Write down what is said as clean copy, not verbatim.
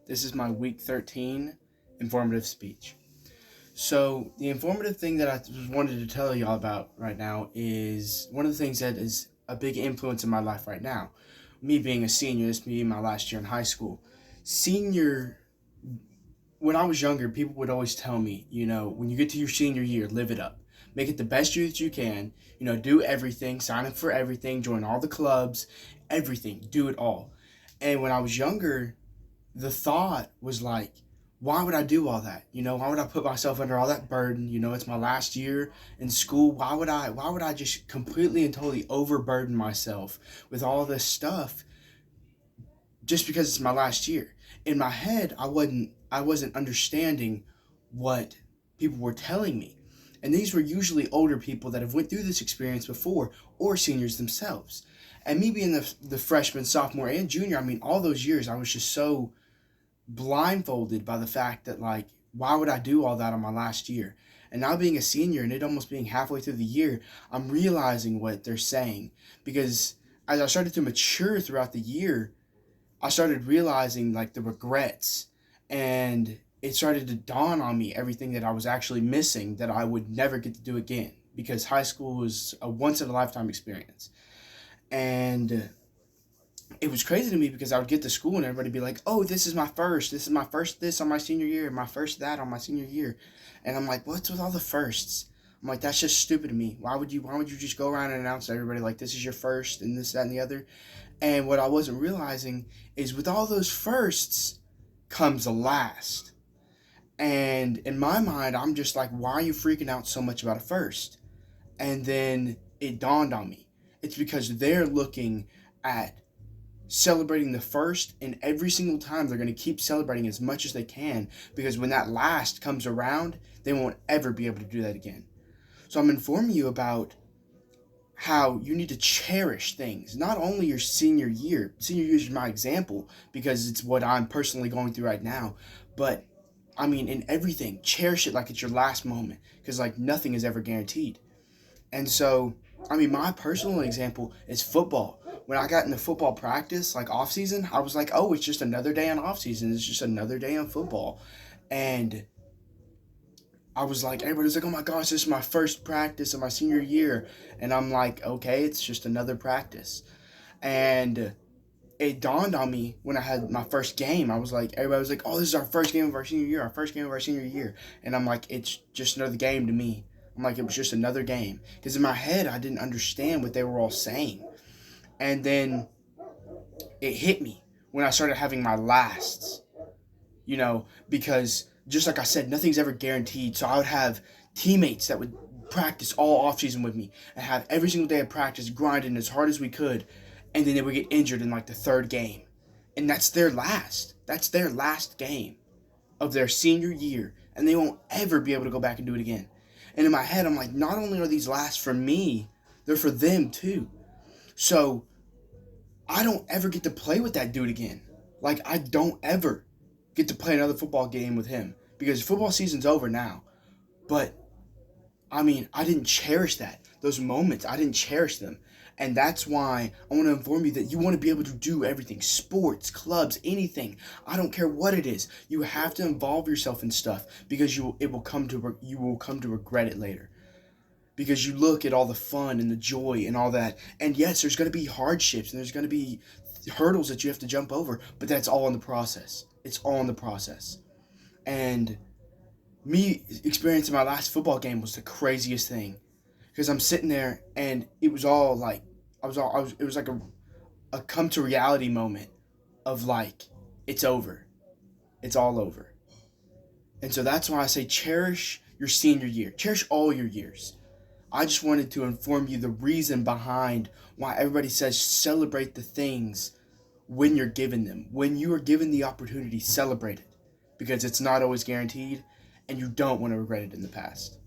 This is my week 13 informative speech. So, the informative thing that I wanted to tell y'all about right now is one of the things that is a big influence in my life right now. Me being a senior, this being my last year in high school. Senior, when I was younger, people would always tell me, when you get to your senior year, live it up. Make it the best year that you can. Do everything, sign up for everything, join all the clubs, everything, do it all. And when I was younger, the thought was like, why would I do all that? Why would I put myself under all that burden? It's my last year in school. Why would I just completely and totally overburden myself with all this stuff just because it's my last year? In my head, I wasn't understanding what people were telling me. And these were usually older people that have went through this experience before, or seniors themselves. And me being the freshman, sophomore, and junior, all those years I was just so blindfolded by the fact that, like, why would I do all that on my last year? And now being a senior and it almost being halfway through the year, I'm realizing what they're saying, because as I started to mature throughout the year, I started realizing like the regrets, and it started to dawn on me everything that I was actually missing that I would never get to do again, because high school was a once in a lifetime experience. And it was crazy to me because I would get to school and everybody would be like, "Oh, this is my first this on my senior year, my first that on my senior year," and I'm like, "What's with all the firsts?" I'm like, "That's just stupid to me. Why would you just go around and announce to everybody like this is your first and this, that, and the other?" And what I wasn't realizing is with all those firsts comes a last. And in my mind, I'm just like, why are you freaking out so much about a first? And then it dawned on me. It's because they're looking at celebrating the first, and every single time they're going to keep celebrating as much as they can, because when that last comes around, they won't ever be able to do that again. So I'm informing you about how you need to cherish things. Not only your senior year. Senior year is my example because it's what I'm personally going through right now. But in everything, cherish it like it's your last moment, because like nothing is ever guaranteed. And so, my personal example is football. When I got into football practice, like off season, I was like, oh, it's just another day on off season. It's just another day on football. And I was like, everybody's like, oh my gosh, this is my first practice of my senior year. And I'm like, okay, it's just another practice. And it dawned on me when I had my first game. I was like, everybody was like, oh, this is our first game of our senior year, our first game of our senior year. And I'm like, it's just another game to me. I'm like, it was just another game. Because in my head, I didn't understand what they were all saying. And then it hit me when I started having my lasts, because just like I said, nothing's ever guaranteed. So I would have teammates that would practice all off season with me and have every single day of practice grinding as hard as we could, and then they would get injured in like the third game, and that's their last game of their senior year, and they won't ever be able to go back and do it again. And in my head, I'm like, not only are these last for me, they're for them too. So I don't ever get to play with that dude again. Like, I don't ever get to play another football game with him because football season's over now. But I didn't cherish those moments. I didn't cherish them. And that's why I want to inform you that you want to be able to do everything: sports, clubs, anything. I don't care what it is. You have to involve yourself in stuff, because you will come to regret it later. Because you look at all the fun and the joy and all that. And yes, there's going to be hardships and there's going to be hurdles that you have to jump over, but that's all in the process. It's all in the process. And me experiencing my last football game was the craziest thing, because I'm sitting there and it was all like it was like a come to reality moment of like, it's over. It's all over. And so that's why I say cherish your senior year. Cherish all your years. I just wanted to inform you the reason behind why everybody says celebrate the things when you're given them. When you are given the opportunity, celebrate it, because it's not always guaranteed and you don't want to regret it in the past.